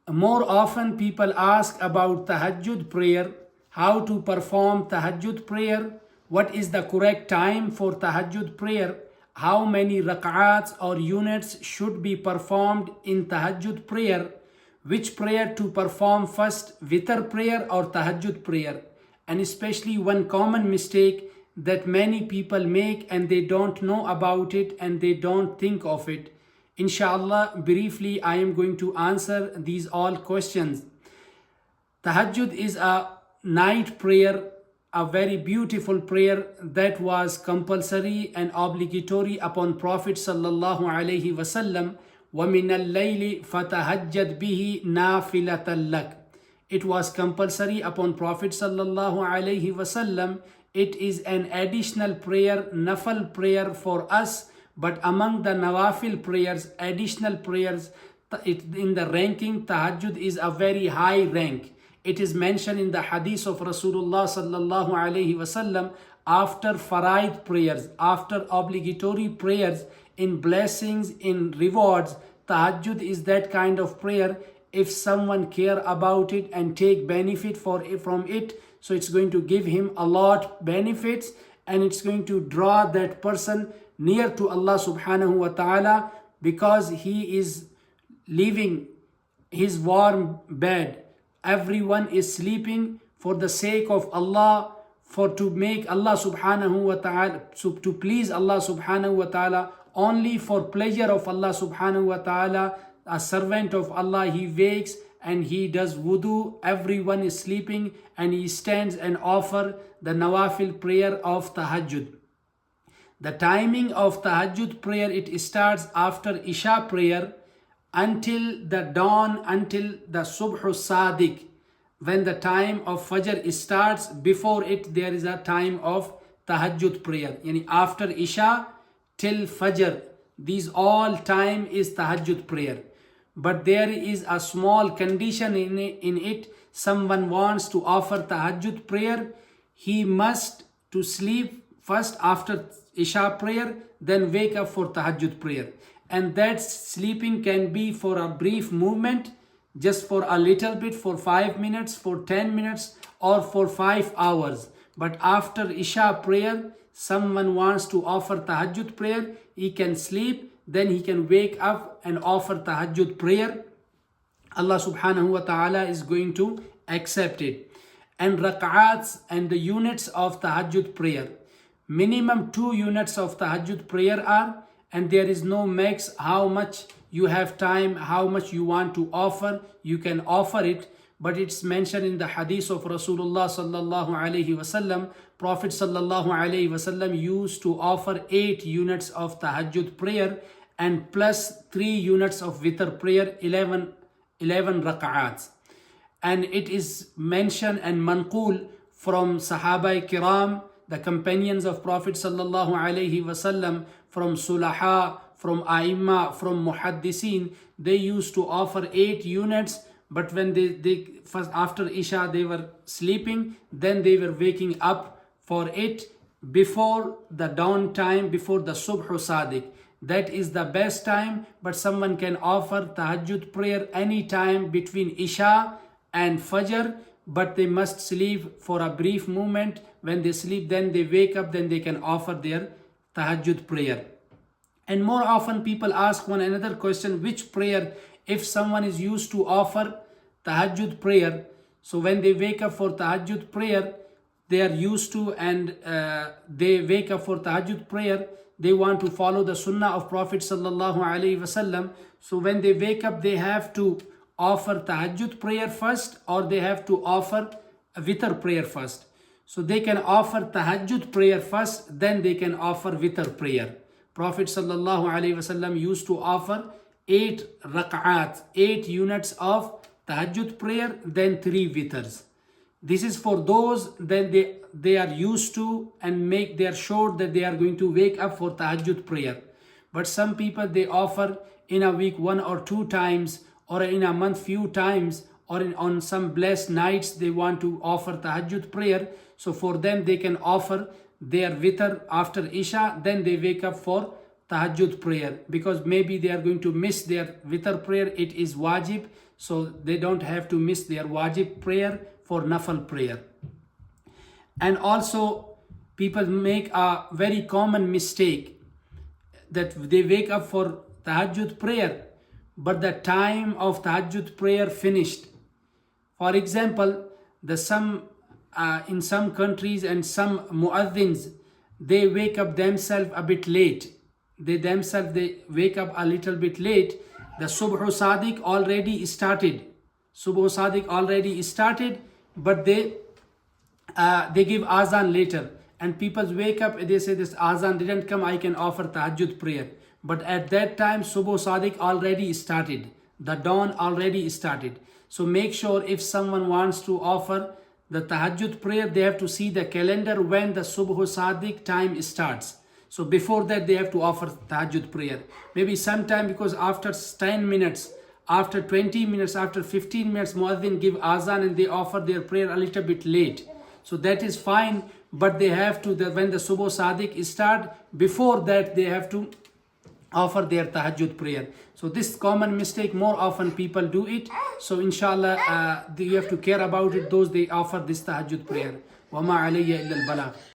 More often people ask about Tahajjud prayer, how to perform Tahajjud prayer, what is the correct time for Tahajjud prayer, how many rakats or units should be performed in Tahajjud prayer, which prayer to perform first, Witr prayer or Tahajjud prayer, and especially one common mistake that many people make and they don't know about it and they don't think of it. Inshallah, briefly, I am going to answer these all questions. Tahajjud is a night prayer, a very beautiful prayer that was compulsory and obligatory upon Prophet sallallahu alaihi wasallam. وَمِنَ اللَّيْلِ فَتَهَجَّدْ بِهِ نَافِلَةً لَكَ. It was compulsory upon Prophet sallallahu alaihi wasallam. It is an additional prayer, nafal prayer for us. But among the nawafil prayers, additional prayers, in the ranking, Tahajjud is a very high rank. It is mentioned in the hadith of Rasulullah sallallahu alaihi wasallam, after faraid prayers, after obligatory prayers, in blessings, in rewards, Tahajjud is that kind of prayer. If someone care about it and take benefit from it, so it's going to give him a lot benefits, and it's going to draw that person near to Allah subhanahu wa ta'ala, because he is leaving his warm bed. Everyone is sleeping for the sake of Allah, for to make Allah subhanahu wa ta'ala, to please Allah subhanahu wa ta'ala, only for pleasure of Allah subhanahu wa ta'ala. A servant of Allah, he wakes and he does wudu, everyone is sleeping, and he stands and offer the nawafil prayer of Tahajjud. The timing of Tahajjud prayer, it starts after Isha prayer until the dawn, until the Subh Sadiq. When the time of Fajr starts, before it there is a time of Tahajjud prayer. Yani after Isha till Fajr, these all time is Tahajjud prayer. But there is a small condition in it. Someone wants to offer Tahajjud prayer, he must to sleep first after Isha prayer, then wake up for Tahajjud prayer. And that sleeping can be for a brief movement, just for a little bit, for 5 minutes, for 10 minutes, or for 5 hours. But after Isha prayer, someone wants to offer Tahajjud prayer, he can sleep, then he can wake up and offer Tahajjud prayer. Allah subhanahu wa ta'ala is going to accept it. And rakats and the units of Tahajjud prayer. Minimum 2 units of Tahajjud prayer are, and there is no max how much you have time, how much you want to offer, you can offer it. But it's mentioned in the hadith of Rasulullah sallallahu alaihi wasallam, Prophet sallallahu alaihi wasallam used to offer 8 units of Tahajjud prayer and plus 3 units of Witr prayer, 11 rak'ats. And it is mentioned and manqul from Sahaba Kiram, the companions of Prophet sallallahu alaihi wasallam, from Sulaha, from Aimma, from Muhaddisin, they used to offer 8 units. But when they first after Isha they were sleeping, then they were waking up for it before the dawn time, before the Subh Sadiq. That is the best time. But someone can offer Tahajjud prayer any time between Isha and Fajr, but they must sleep for a brief moment. When they sleep, then they wake up, then they can offer their Tahajjud prayer. And more often people ask one another question, which prayer, if someone is used to offer Tahajjud prayer, so when they wake up for Tahajjud prayer, they are used to, and they wake up for Tahajjud prayer, they want to follow the sunnah of Prophet sallallahu alaihi wasallam. So when they wake up, they have to offer Tahajjud prayer first, or they have to offer a Witr prayer first. So they can offer Tahajjud prayer first, then they can offer Witr prayer. Prophet sallallahu alaihi wasallam used to offer 8 rak'ats, 8 units of Tahajjud prayer, then 3 witrs. This is for those that they are used to and they are sure that they are going to wake up for Tahajjud prayer. But some people, they offer in a week 1 or 2 times, or in a month few times, or on some blessed nights they want to offer Tahajjud prayer. So for them they can offer their witr after Isha, then they wake up for tahajjud prayer, because maybe they are going to miss their witr prayer. It is wajib, so they don't have to miss their wajib prayer for nafal prayer. And also people make a very common mistake that they wake up for tahajjud prayer, but the time of tahajjud prayer finished. For example, in some countries and some muaddins, they wake up themselves a bit late. They wake up a little bit late. The subh sadiq already started. Subh sadiq already started, but they give azan later. And people wake up, they say this azan didn't come, I can offer tahajjud prayer. But at that time, subh sadiq already started. The dawn already started. So make sure if someone wants to offer the tahajjud prayer, they have to see the calendar when the subh sadiq time starts. So before that, they have to offer tahajjud prayer. Maybe sometime, because after 10 minutes, after 20 minutes, after 15 minutes, muaddin give azan and they offer their prayer a little bit late. So that is fine, but they have to, when the subh sadiq start, before that they have to offer their tahajjud prayer. So this common mistake, more often people do it. So inshallah, you have to care about it, those they offer this tahajjud prayer. وَمَا عَلَيَّ إِلَّا الْبَلَاغِ.